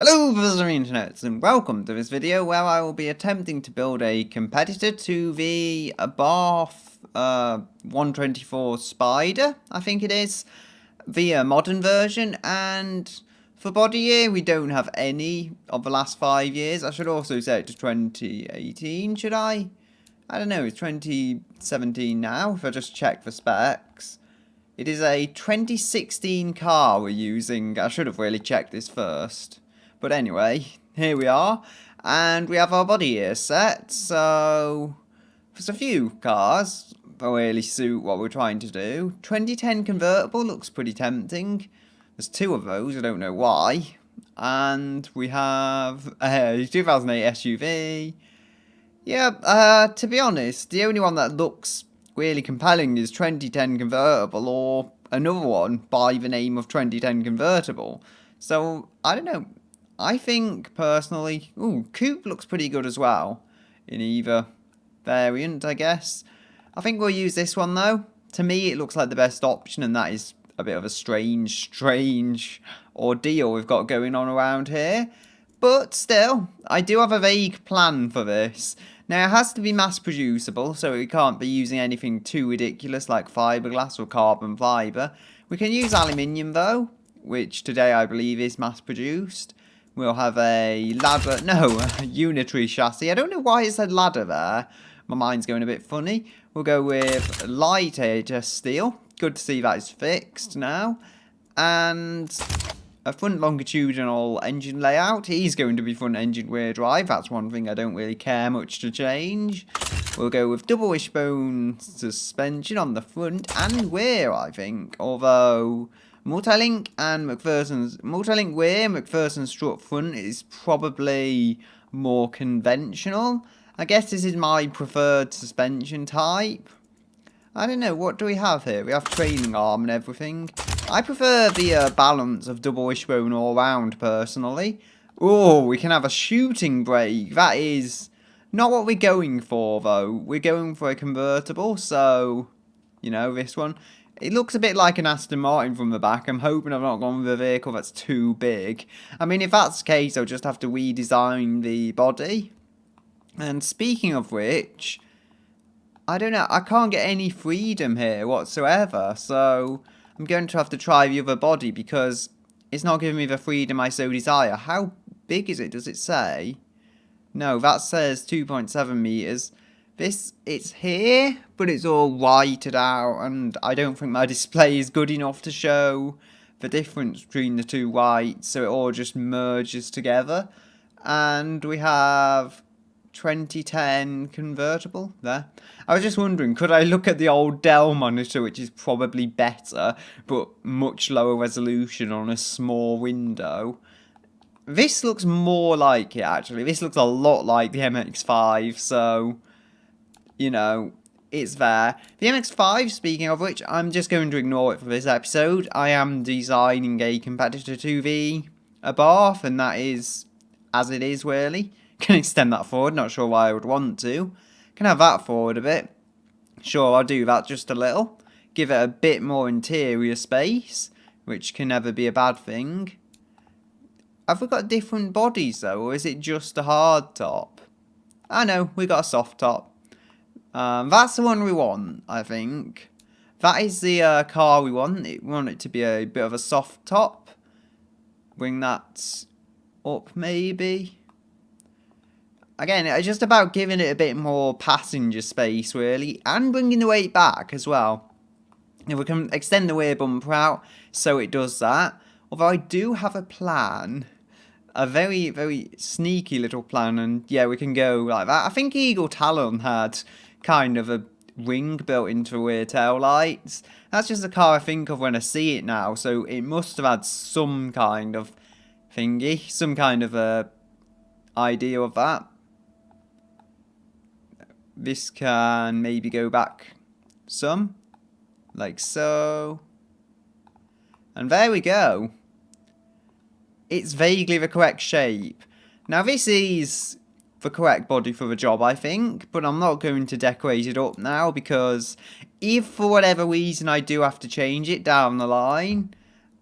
Hello brothers and internets, and welcome to this video where I will be attempting to build a competitor to the Abarth 124 Spider, I think it is, the modern version. And for body year we don't have any of the last 5 years. I should also set it to 2018, should I? I don't know, it's 2017 now if I just check the specs. It is a 2016 car we're using. I should have really checked this first. But anyway, here we are. And we have our body here set. So, there's a few cars that really suit what we're trying to do. 2010 convertible looks pretty tempting. There's two of those, I don't know why. And we have a 2008 SUV. Yeah, to be honest, the only one that looks really compelling is 2010 convertible, or another one by the name of 2010 convertible. So, I don't know. I think, personally, coupe looks pretty good as well, in either variant, I guess. I think we'll use this one, though. To me, it looks like the best option, and that is a bit of a strange ordeal we've got going on around here. But still, I do have a vague plan for this. Now, it has to be mass producible, so we can't be using anything too ridiculous like fiberglass or carbon fiber. We can use aluminium, though, which today I believe is mass produced. We'll have a ladder, no, a unitary chassis. I don't know why it said ladder there. My mind's going a bit funny. We'll go with light HS steel. Good to see that is fixed now. And a front longitudinal engine layout. He's going to be front engine rear drive. That's one thing I don't really care much to change. We'll go with double wishbone suspension on the front and rear, I think. Although multi-link and multi-link rear, McPherson's strut front is probably more conventional. I guess this is my preferred suspension type. I don't know, what do we have here? We have trailing arm and everything. I prefer the balance of double wishbone all round, personally. Oh, we can have a shooting brake. That is not what we're going for, though. We're going for a convertible, so, you know, this one. It looks a bit like an Aston Martin from the back. I'm hoping I've not gone with a vehicle that's too big. I mean, if that's the case, I'll just have to redesign the body. And speaking of which, I don't know, I can't get any freedom here whatsoever, so I'm going to have to try the other body because it's not giving me the freedom I so desire. How big is it? Does it say? No, that says 2.7 meters. This, it's here, but it's all whited out, and I don't think my display is good enough to show the difference between the two whites, so it all just merges together. And we have 2010 convertible there. I was just wondering, could I look at the old Dell monitor, which is probably better, but much lower resolution on a small window? This looks more like it, actually. This looks a lot like the MX-5, so, you know, it's there. The MX-5, speaking of which, I'm just going to ignore it for this episode. I am designing a competitor to the Abarth, and that is as it is, really. Can extend that forward, not sure why I would want to. Can have that forward a bit. Sure, I'll do that just a little. Give it a bit more interior space, which can never be a bad thing. Have we got different bodies though, or is it just a hard top? I know, we got a soft top. That's the one we want, I think. That is the car we want. We want it to be a bit of a soft top. Bring that up, maybe. Again, it's just about giving it a bit more passenger space, really, and bringing the weight back as well. If we can extend the rear bumper out, so it does that. Although I do have a plan, a very sneaky little plan, and yeah, we can go like that. I think Eagle Talon had kind of a ring built into rear tail lights. That's just the car I think of when I see it now, so it must have had some kind of thingy, some kind of a idea of that. This can maybe go back some, like so. And there we go. It's vaguely the correct shape. Now this is the correct body for the job, I think, but I'm not going to decorate it up now because if for whatever reason I do have to change it down the line,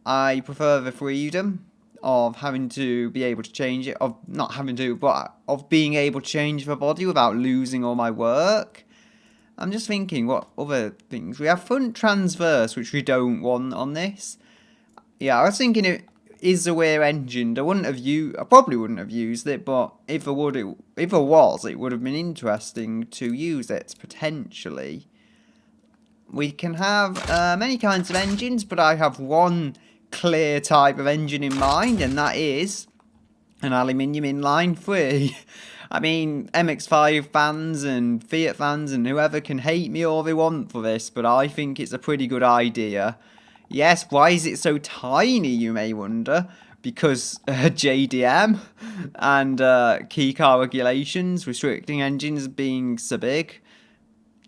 I prefer the freedom of having to be able to change it, of not having to, but of being able to change the body without losing all my work. I'm just thinking what other things. We have front transverse, which we don't want on this. Yeah, I was thinking it is a rear engine. I probably wouldn't have used it, but if there was, it would have been interesting to use it potentially. We can have many kinds of engines, but I have one clear type of engine in mind, and that is an aluminium inline 3. I mean, MX-5 fans and Fiat fans and whoever can hate me all they want for this, but I think it's a pretty good idea. Yes, why is it so tiny, you may wonder? Because JDM and key car regulations restricting engines being so big.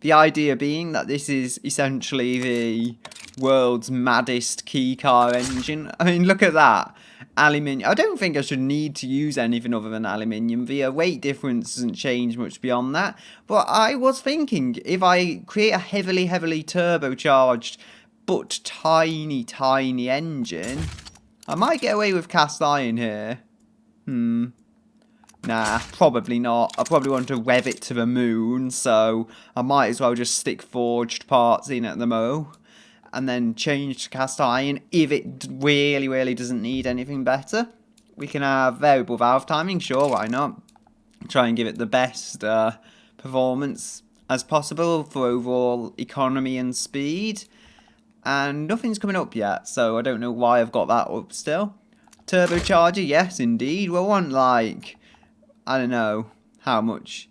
The idea being that this is essentially the world's maddest key car engine. I mean, look at that. Aluminium. I don't think I should need to use anything other than aluminium. The weight difference doesn't change much beyond that. But I was thinking, if I create a heavily turbocharged but tiny engine, I might get away with cast iron here. Nah, probably not. I probably want to rev it to the moon, so I might as well just stick forged parts in at the mo. And then change to cast iron if it really doesn't need anything better. We can have variable valve timing, sure, why not? Try and give it the best performance as possible for overall economy and speed. And nothing's coming up yet, so I don't know why I've got that up still. Turbocharger, yes indeed. We'll want like, I don't know, how much?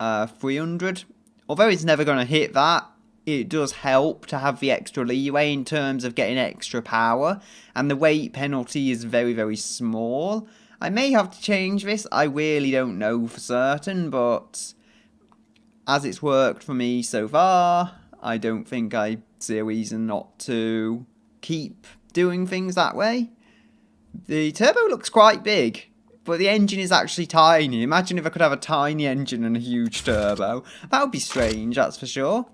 300? Although it's never going to hit that, it does help to have the extra leeway in terms of getting extra power, and the weight penalty is very small. I may have to change this, I really don't know for certain, but as it's worked for me so far, I don't think I see a reason not to keep doing things that way. The turbo looks quite big, but the engine is actually tiny. Imagine if I could have a tiny engine and a huge turbo. That would be strange, that's for sure.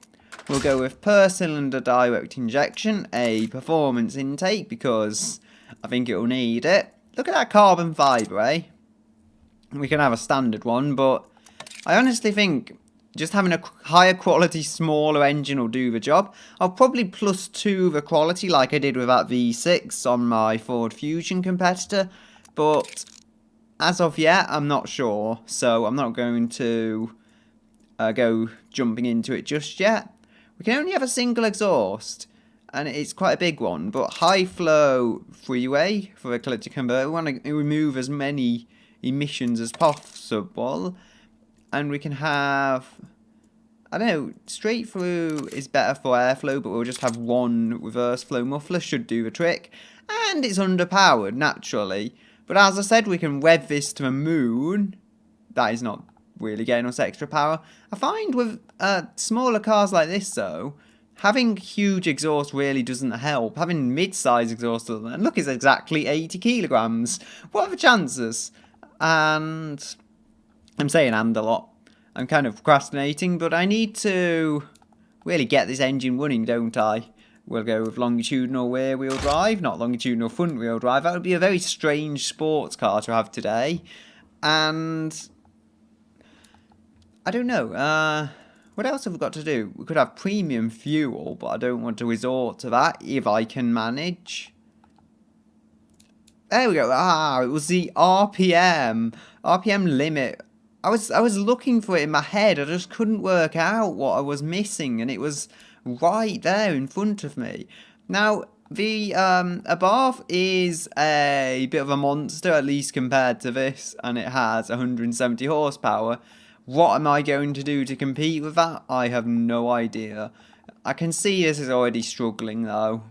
We'll go with per cylinder direct injection, a performance intake, because I think it'll need it. Look at that carbon fibre, eh? We can have a standard one, but I honestly think just having a higher quality, smaller engine will do the job. I'll probably +2 the quality like I did with that V6 on my Ford Fusion competitor, but as of yet, I'm not sure, so I'm not going to go jumping into it just yet. We can only have a single exhaust, and it's quite a big one, but high flow freeway for a catalytic converter. We want to remove as many emissions as possible, and we can have, I don't know, straight through is better for airflow, but we'll just have one reverse flow muffler, should do the trick, and it's underpowered naturally, but as I said, we can rev this to the moon. That is not really getting us extra power. I find with smaller cars like this though, having huge exhaust really doesn't help. Having mid-size exhaust doesn't. And look, it's exactly 80 kilograms. What are the chances? And I'm saying and a lot. I'm kind of procrastinating, but I need to really get this engine running, don't I? We'll go with longitudinal rear-wheel drive, not longitudinal front-wheel drive. That would be a very strange sports car to have today. And I don't know, what else have we got to do? We could have premium fuel, but I don't want to resort to that if I can manage. There we go. It was the RPM limit. I was looking for it in my head. I just couldn't work out what I was missing, and it was right there in front of me. Now, the Abarth is a bit of a monster, at least compared to this, and it has 170 horsepower. What am I going to do to compete with that? I have no idea. I can see this is already struggling though.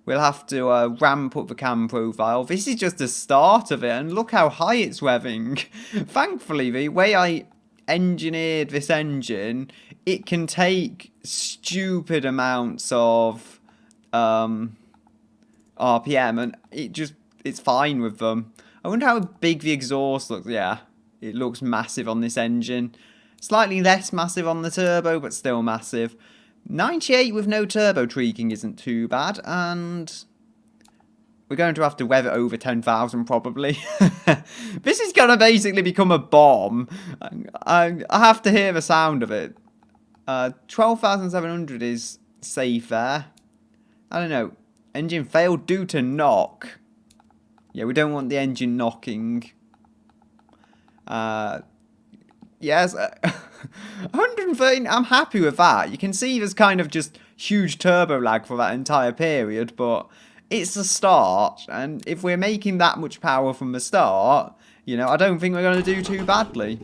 We'll have to ramp up the cam profile. This is just the start of it, and look how high it's revving. Thankfully, the way I engineered this engine, it can take stupid amounts of RPM, and it's fine with them. I wonder how big the exhaust looks. Yeah. It looks massive on this engine. Slightly less massive on the turbo, but still massive. 98 with no turbo tweaking isn't too bad. And we're going to have to rev it over 10,000 probably. This is going to basically become a bomb. I have to hear the sound of it. 12,700 is safe there. I don't know. Engine failed due to knock. Yeah, we don't want the engine knocking. Yes, 113, I'm happy with that. You can see there's kind of just huge turbo lag for that entire period, but it's a start, and if we're making that much power from the start, you know, I don't think we're going to do too badly.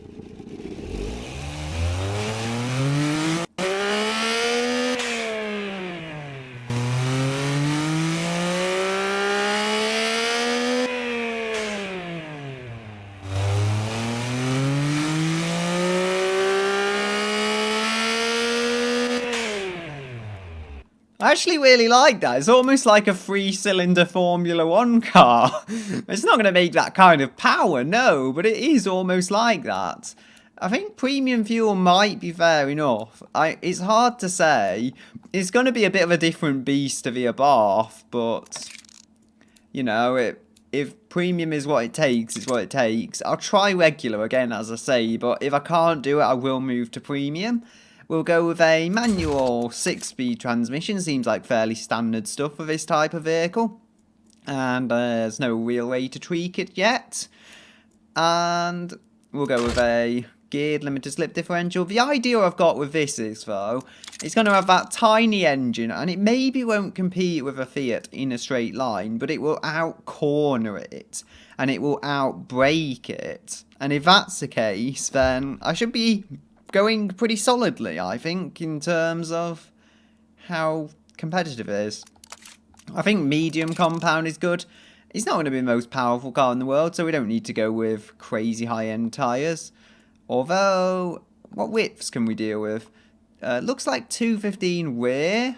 I actually really like that. It's almost like a 3-cylinder Formula 1 car. It's not going to make that kind of power, no, but it is almost like that. I think premium fuel might be fair enough. It's hard to say. It's going to be a bit of a different beast to the Abarth, but, you know, if premium is what it takes, it's what it takes. I'll try regular again, as I say, but if I can't do it, I will move to premium. We'll go with a manual 6-speed transmission. Seems like fairly standard stuff for this type of vehicle. And there's no real way to tweak it yet. And we'll go with a geared limited slip differential. The idea I've got with this is, though, it's going to have that tiny engine, and it maybe won't compete with a Fiat in a straight line, but it will out-corner it, and it will out-brake it. And if that's the case, then I should be going pretty solidly, I think, in terms of how competitive it is. I think medium compound is good. It's not going to be the most powerful car in the world, so we don't need to go with crazy high-end tyres. Although, what widths can we deal with? Looks like 215 rear.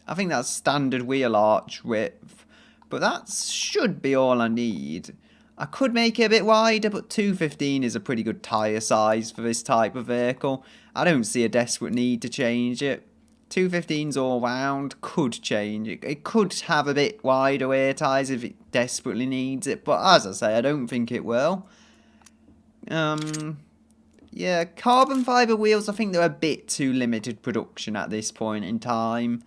I think that's standard wheel arch width. But that should be all I need. I could make it a bit wider, but 215 is a pretty good tyre size for this type of vehicle. I don't see a desperate need to change it. 215's all round, could change it. It could have a bit wider rear tyres if it desperately needs it, but as I say, I don't think it will. Yeah, carbon fibre wheels, I think they're a bit too limited production at this point in time.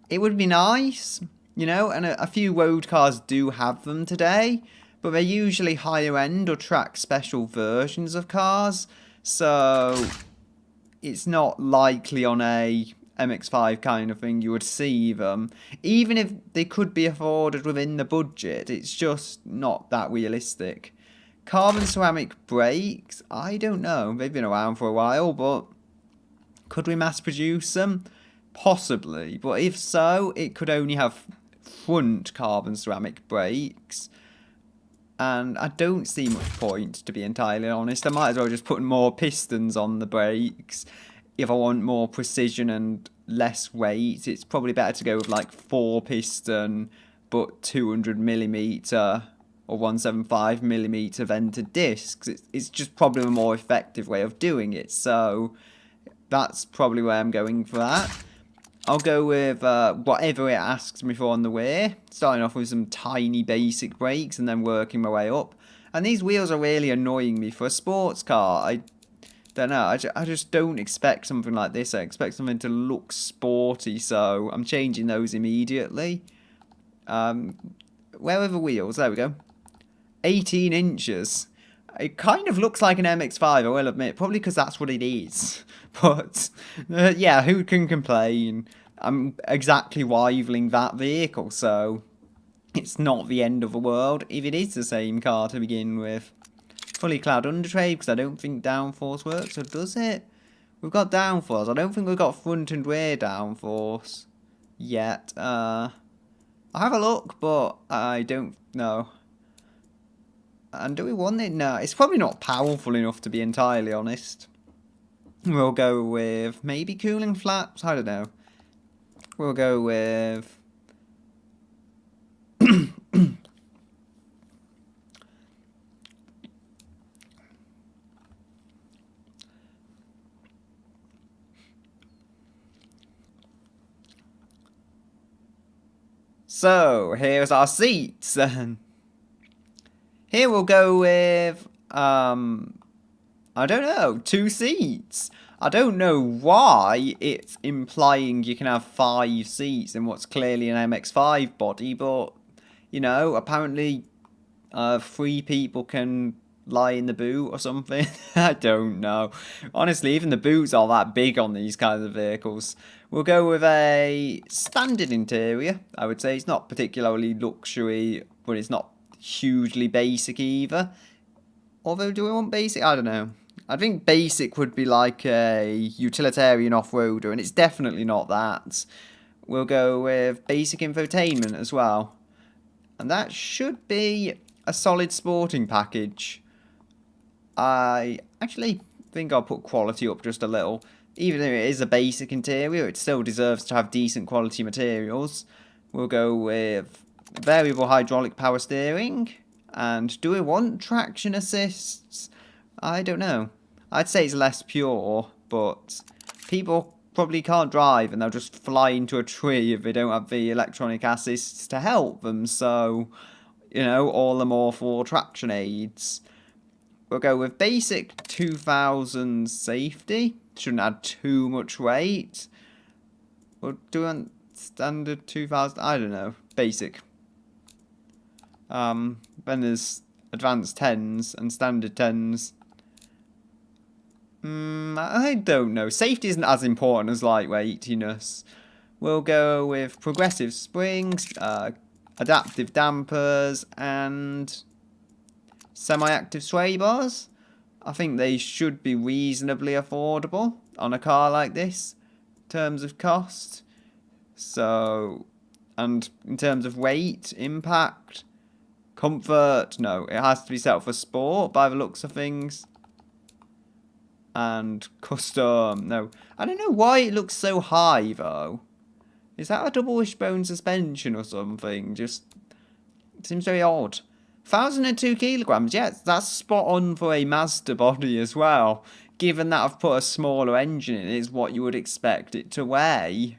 It would be nice, you know, and a few road cars do have them today, but they're usually higher end or track special versions of cars, so it's not likely on a MX-5 kind of thing you would see them. Even if they could be afforded within the budget, it's just not that realistic. Carbon ceramic brakes, I don't know. They've been around for a while, but could we mass produce them? Possibly, but if so, it could only have front carbon ceramic brakes. And I don't see much point, to be entirely honest. I might as well just put more pistons on the brakes. If I want more precision and less weight, it's probably better to go with like 4-piston, but 200mm or 175mm vented discs. It's just probably a more effective way of doing it. So that's probably where I'm going for that. I'll go with whatever it asks me for on the way. Starting off with some tiny basic brakes and then working my way up. And these wheels are really annoying me for a sports car. I don't know. I just don't expect something like this. I expect something to look sporty. So I'm changing those immediately. Where are the wheels? There we go. 18 inches. It kind of looks like an MX-5, I will admit. Probably because that's what it is. But, yeah, who can complain? I'm exactly rivaling that vehicle, so it's not the end of the world if it is the same car to begin with. Fully clad undertrade, because I don't think downforce works, or does it? We've got downforce. I don't think we've got front and rear downforce yet. I'll have a look, but I don't know. And do we want it? No, it's probably not powerful enough to be entirely honest. We'll go with maybe cooling flaps. I don't know. We'll go with So, here's our seats. Here we'll go with, I don't know, 2 seats. I don't know why it's implying you can have 5 seats in what's clearly an MX-5 body, but, you know, apparently 3 people can lie in the boot or something. I don't know. Honestly, even the boots are that big on these kinds of vehicles. We'll go with a standard interior. I would say it's not particularly luxury, but it's not hugely basic either. Although, do we want basic? I don't know. I think basic would be like a utilitarian off-roader, and it's definitely not that. We'll go with basic infotainment as well. And that should be a solid sporting package. I actually think I'll put quality up just a little. Even though it is a basic interior, it still deserves to have decent quality materials. We'll go with variable hydraulic power steering. And do we want traction assists? I don't know. I'd say it's less pure, but people probably can't drive and they'll just fly into a tree if they don't have the electronic assists to help them. So, you know, all the more for traction aids. We'll go with basic 2000 safety. Shouldn't add too much weight. We'll do standard 2000. I don't know. Basic. Then there's advanced 10s and standard 10s. I don't know. Safety isn't as important as lightweightiness. We'll go with progressive springs, adaptive dampers, and semi-active sway bars. I think they should be reasonably affordable on a car like this in terms of cost. So, and in terms of weight, impact, comfort, no, it has to be set up for sport by the looks of things. And custom, no. I don't know why it looks so high though. Is that a double wishbone suspension or something? Just seems very odd. 1,002 kilograms, yes, that's spot on for a Mazda body as well. Given that I've put a smaller engine in, it's what you would expect it to weigh.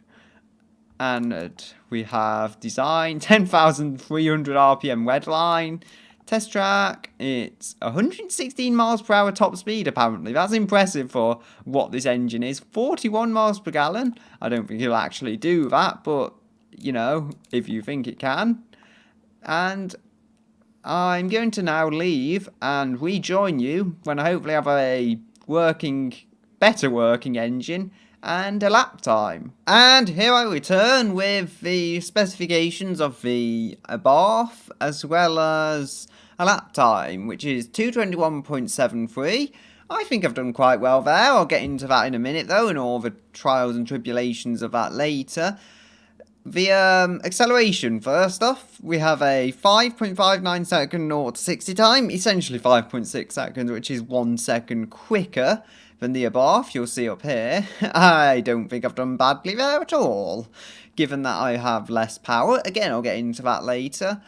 And we have design, 10,300 RPM redline. Test track, it's 116 miles per hour top speed apparently. That's impressive for what this engine is. 41 miles per gallon. I don't think it'll actually do that, but, you know, if you think it can. And I'm going to now leave and rejoin you when I hopefully have a better working engine and a lap time. And here I return with the specifications of the Abarth as well as a lap time, which is 221.73. I think I've done quite well there. I'll get into that in a minute though, and all the trials and tribulations of that later. The acceleration, first off, we have a 5.59 second 0 to 60 time, essentially 5.6 seconds, which is 1 second quicker than the Abarth, you'll see up here. I don't think I've done badly there at all, given that I have less power. Again, I'll get into that later.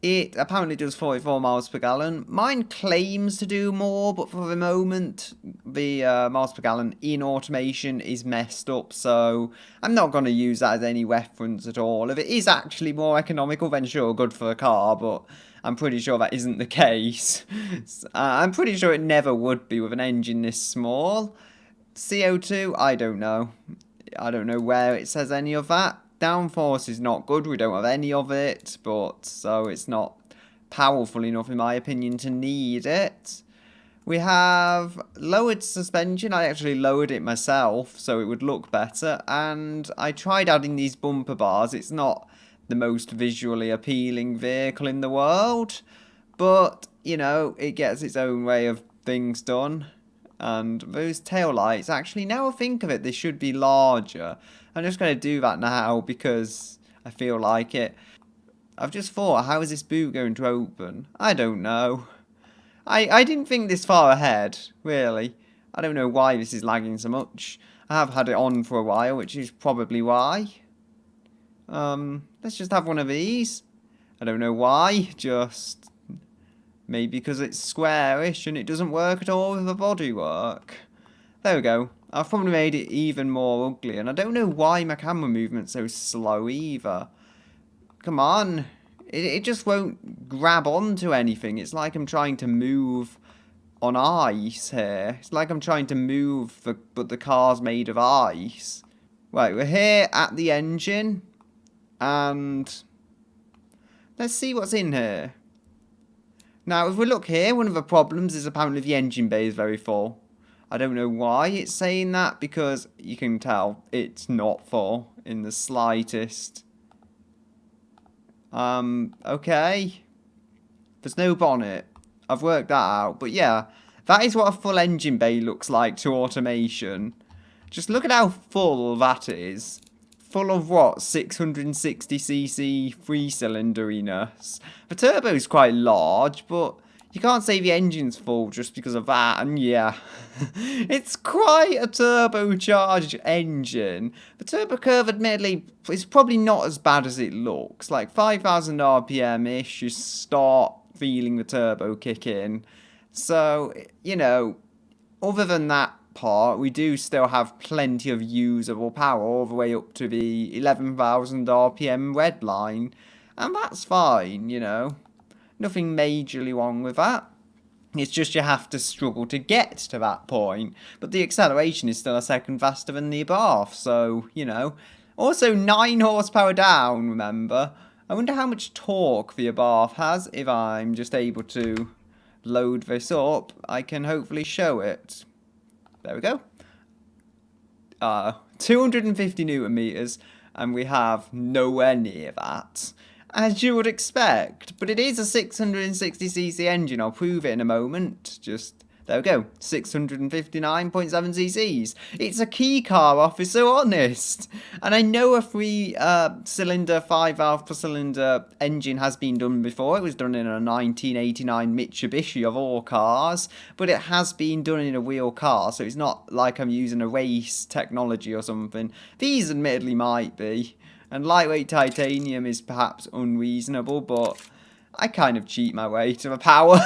It apparently does 44 miles per gallon. Mine claims to do more, but for the moment, the miles per gallon in automation is messed up, so I'm not going to use that as any reference at all. If it is actually more economical, then sure, good for a car, but I'm pretty sure that isn't the case. I'm pretty sure it never would be with an engine this small. CO2, I don't know. I don't know where it says any of that. Downforce is not good, we don't have any of it, but so it's not powerful enough in my opinion to need it. We have lowered suspension. I actually lowered it myself so it would look better, and I tried adding these bumper bars. It's not the most visually appealing vehicle in the world, but you know, it gets its own way of things done. And those taillights, actually now I think of it, they should be larger. I'm just going to do that now because I feel like it. I've just thought, how is this boot going to open? I don't know. I didn't think this far ahead, really. I don't know why this is lagging so much. I have had it on for a while, which is probably why. Let's just have one of these. I don't know why, just maybe because it's squarish and it doesn't work at all with the bodywork. There we go. I've probably made it even more ugly, and I don't know why my camera movement's so slow either. Come on. It just won't grab onto anything. It's like I'm trying to move on ice here. It's like I'm trying to move, but the car's made of ice. Right, we're here at the engine. And let's see what's in here. Now, if we look here, one of the problems is apparently the engine bay is very full. I don't know why it's saying that, because you can tell it's not full in the slightest. Okay. There's no bonnet. I've worked that out. But yeah, that is what a full engine bay looks like to automation. Just look at how full that is. Full of what? 660cc three-cylinderiness. The turbo's quite large, but you can't say the engine's full just because of that. And yeah, it's quite a turbocharged engine. The turbo curve, admittedly, is probably not as bad as it looks. Like 5,000 RPM-ish, you start feeling the turbo kick in. So, you know, other than that part, we do still have plenty of usable power all the way up to the 11,000 RPM red line. And that's fine, you know. Nothing majorly wrong with that. It's just you have to struggle to get to that point. But the acceleration is still a second faster than the Abarth, so, you know. Also, 9 horsepower down, remember. I wonder how much torque the Abarth has. If I'm just able to load this up, I can hopefully show it. There we go. 250 newton meters, and we have nowhere near that, as you would expect. But it is a 660cc engine. I'll prove it in a moment. Just there we go. 659.7 cc's. It's a key car, officer, honest. And I know a three-cylinder, 5-valve per cylinder engine has been done before. It was done in a 1989 Mitsubishi of all cars, but it has been done in a real car, so it's not like I'm using a race technology or something. These admittedly might be. And lightweight titanium is perhaps unreasonable, but I kind of cheat my way to the power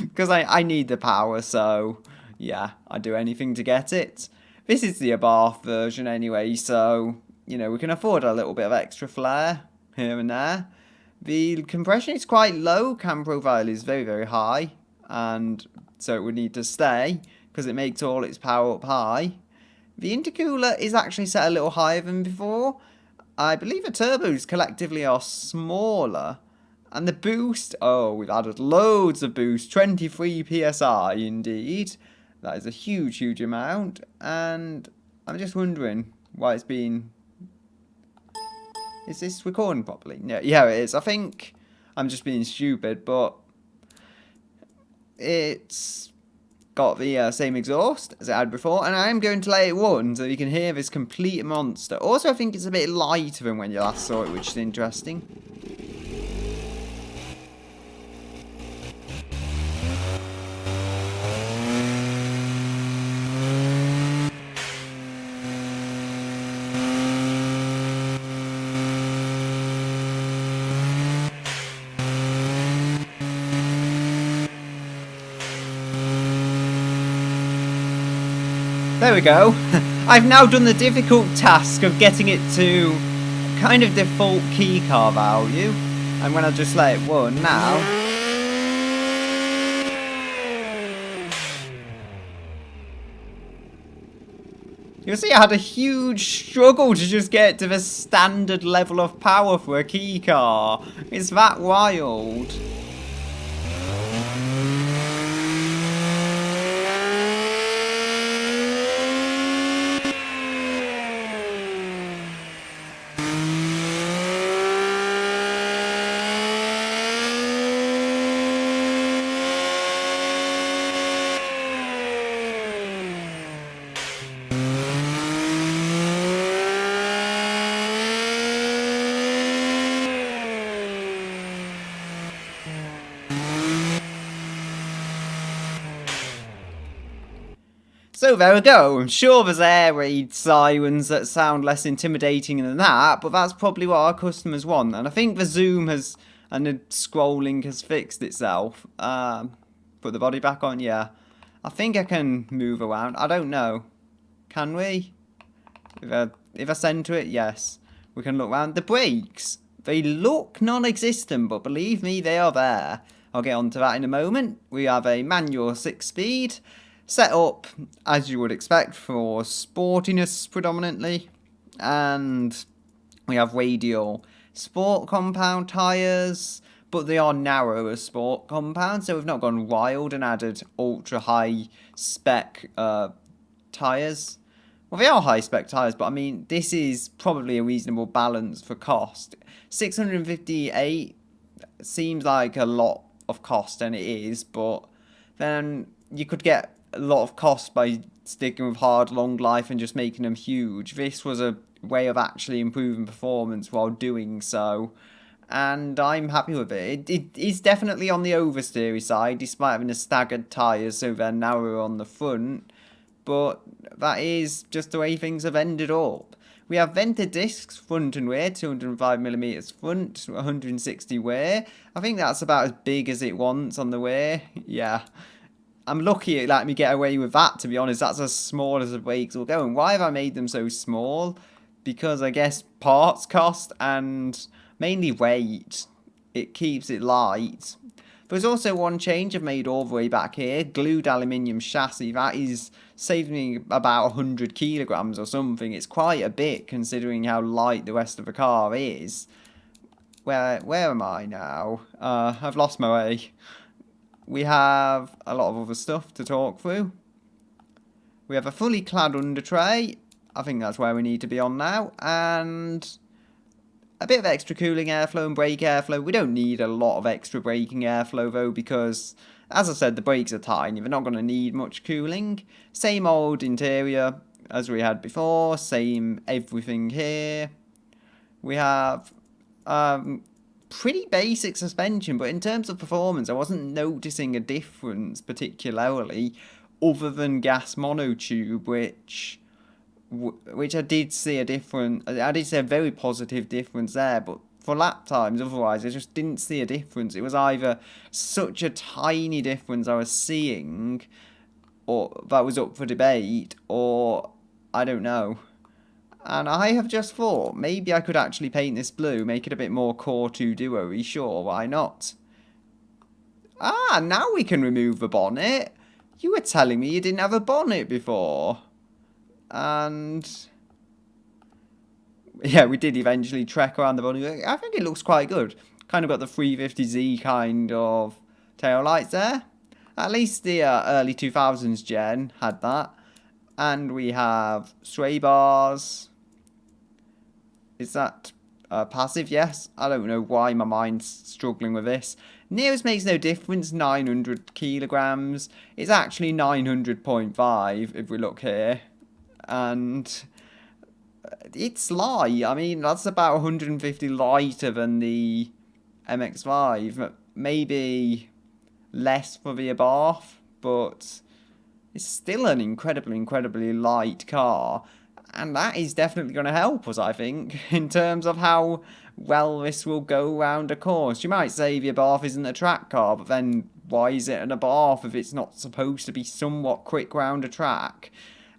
because I need the power, so yeah, I'd do anything to get it. This is the Abarth version anyway, so, you know, we can afford a little bit of extra flair here and there. The compression is quite low, cam profile is very, very high, and so it would need to stay because it makes all its power up high. The intercooler is actually set a little higher than before. I believe the turbos collectively are smaller. And the boost, oh, we've added loads of boost, 23 PSI indeed. That is a huge, huge amount. And I'm just wondering why it's been... Is this recording properly? Yeah, it is. I think I'm just being stupid, but it's got the same exhaust as it had before. And I am going to let it run so you can hear this complete monster. Also, I think it's a bit lighter than when you last saw it, which is interesting. There we go. I've now done the difficult task of getting it to kind of default key car value. And when I just let it run now... You'll see I had a huge struggle to just get to the standard level of power for a key car. It's that wild. So there we go. I'm sure there's air raid sirens that sound less intimidating than that, but that's probably what our customers want. And I think the zoom has, and the scrolling has fixed itself. Put the body back on, yeah. I think I can move around. I don't know. Can we? If I send to it, yes. We can look around. The brakes. They look non-existent, but believe me, they are there. I'll get onto that in a moment. We have a manual 6-speed, set up as you would expect for sportiness predominantly, and we have radial sport compound tyres, but they are narrower sport compounds, so we've not gone wild and added ultra high spec tyres. Well, they are high spec tyres, but I mean, this is probably a reasonable balance for cost. 658 seems like a lot of cost, and it is, but then you could get a lot of cost by sticking with hard long life and just making them huge. This was a way of actually improving performance while doing so, and I'm happy with it. It is definitely on the oversteery side, despite having the staggered tyres, so they're narrower on the front, but that is just the way things have ended up. We have vented discs front and rear, 205mm front, 160 rear. I think that's about as big as it wants on the rear. Yeah, I'm lucky it let me get away with that, to be honest. That's as small as the brakes will go. And why have I made them so small? Because I guess parts cost and mainly weight. It keeps it light. There's also one change I've made all the way back here. Glued aluminium chassis. That is saving me about 100 kilograms or something. It's quite a bit considering how light the rest of the car is. Where am I now? I've lost my way. We have a lot of other stuff to talk through. We have a fully clad under tray. I think that's where we need to be on now. And a bit of extra cooling airflow and brake airflow. We don't need a lot of extra braking airflow though, because as I said, the brakes are tiny. They're not going to need much cooling. Same old interior as we had before. Same everything here. We have pretty basic suspension, but in terms of performance, I wasn't noticing a difference particularly, other than gas monotube, which I did see a difference. I did see a very positive difference there, but for lap times, otherwise, I just didn't see a difference. It was either such a tiny difference I was seeing, or that was up for debate, or I don't know. And I have just thought, maybe I could actually paint this blue, make it a bit more Core 2 Duo-y, sure, why not? Ah, now we can remove the bonnet. You were telling me you didn't have a bonnet before. And yeah, we did eventually trek around the bonnet. I think it looks quite good. Kind of got the 350Z kind of tail lights there. At least the early 2000s gen had that. And we have sway bars. Is that passive? Yes. I don't know why my mind's struggling with this. Nearest makes no difference, 900 kilograms. It's actually 900.5 if we look here. And it's light. I mean, that's about 150 lighter than the MX-5. Maybe less for the Abarth, but it's still an incredibly light car. And that is definitely going to help us, I think, in terms of how well this will go around a course. You might say the Abarth isn't a track car, but then why is it an Abarth if it's not supposed to be somewhat quick round a track?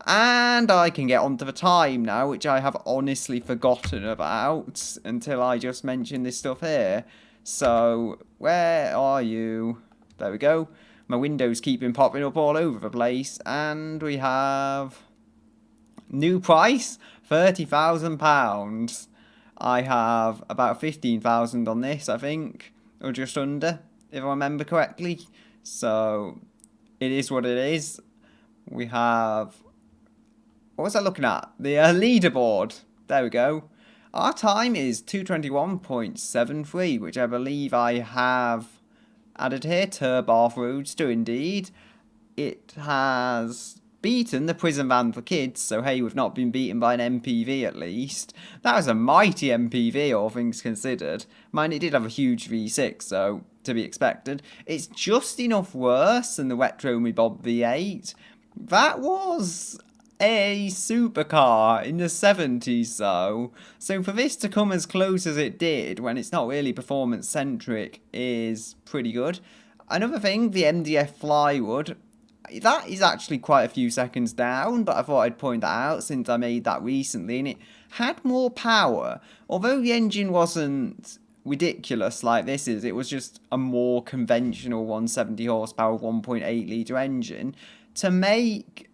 And I can get onto the time now, which I have honestly forgotten about until I just mentioned this stuff here. So, where are you? There we go. My windows keeping popping up all over the place. And we have new price, £30,000. I have about 15,000 on this, I think, or just under, if I remember correctly. So, it is what it is. We have... What was I looking at? The leaderboard. There we go. Our time is 2:21.73, which I believe I have added here. Abarth Roadster, indeed. It has beaten the prison van for kids, so hey, we've not been beaten by an MPV at least. That was a mighty MPV, all things considered. Mind, it did have a huge V6, so to be expected. It's just enough worse than the Retro Me Bob V8. That was a supercar in the 70s though, so for this to come as close as it did when it's not really performance centric is pretty good. Another thing, the MDF plywood, That is actually quite a few seconds down, but I thought I'd point that out since I made that recently, and it had more power. Although the engine wasn't ridiculous like this is, it was just a more conventional 170 horsepower 1.8 litre engine. To make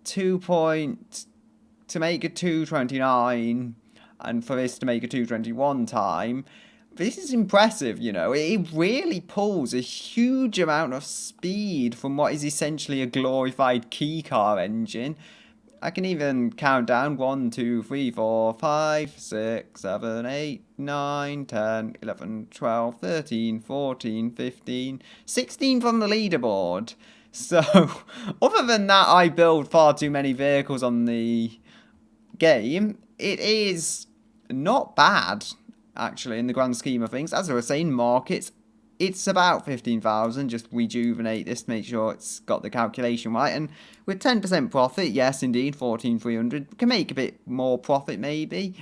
2 point, to make a 229 and for this to make a 221 time, this is impressive, you know. It really pulls a huge amount of speed from what is essentially a glorified key car engine. I can even count down 1, 2, 3, 4, 5, 6, 7, 8, 9, 10, 11, 12, 13, 14, 15, 16 from the leaderboard. So, other than that, I build far too many vehicles on the game. It is not bad, actually, in the grand scheme of things. As I was saying, markets, it's about 15,000. Just rejuvenate this to make sure it's got the calculation right. And with 10% profit, yes, indeed, 14,300. Can make a bit more profit, maybe.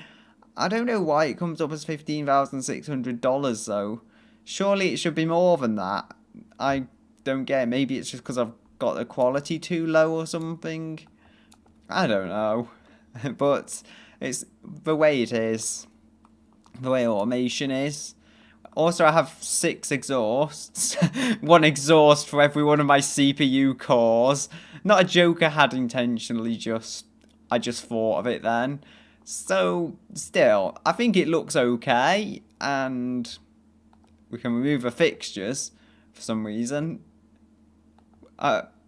I don't know why it comes up as $15,600, though. Surely it should be more than that. I don't get it. Maybe it's just because I've got the quality too low or something. I don't know. But it's the way it is. The way automation is. Also, I have 6 exhausts. 1 exhaust for every one of my CPU cores. Not a joke I had intentionally, I just thought of it then. So, still, I think it looks okay. And we can remove the fixtures for some reason.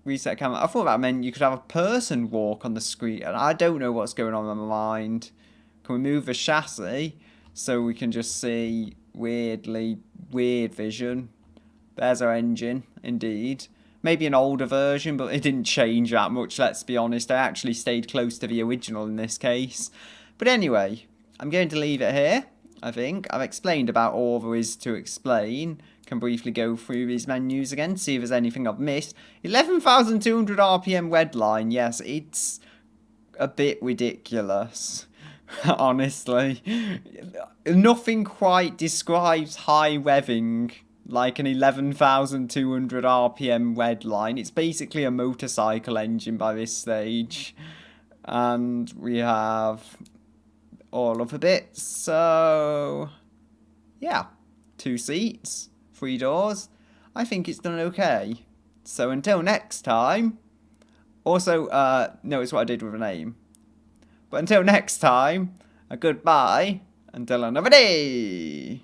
Reset camera. I thought that meant you could have a person walk on the screen. And I don't know what's going on in my mind. Can we move the chassis so we can just see weird vision? There's our engine, indeed. Maybe an older version, but it didn't change that much, let's be honest. I actually stayed close to the original in this case. But anyway, I'm going to leave it here, I think. I've explained about all there is to explain. Can briefly go through these menus again, see if there's anything I've missed. 11,200 RPM red line. Yes, it's a bit ridiculous. Honestly, nothing quite describes high revving like an 11,200 RPM red line. It's basically a motorcycle engine by this stage. And we have all of the bits. So, yeah, 2 seats, 3 doors. I think it's done okay. So until next time. Also, notice what I did with a name. But until next time, a goodbye until another day.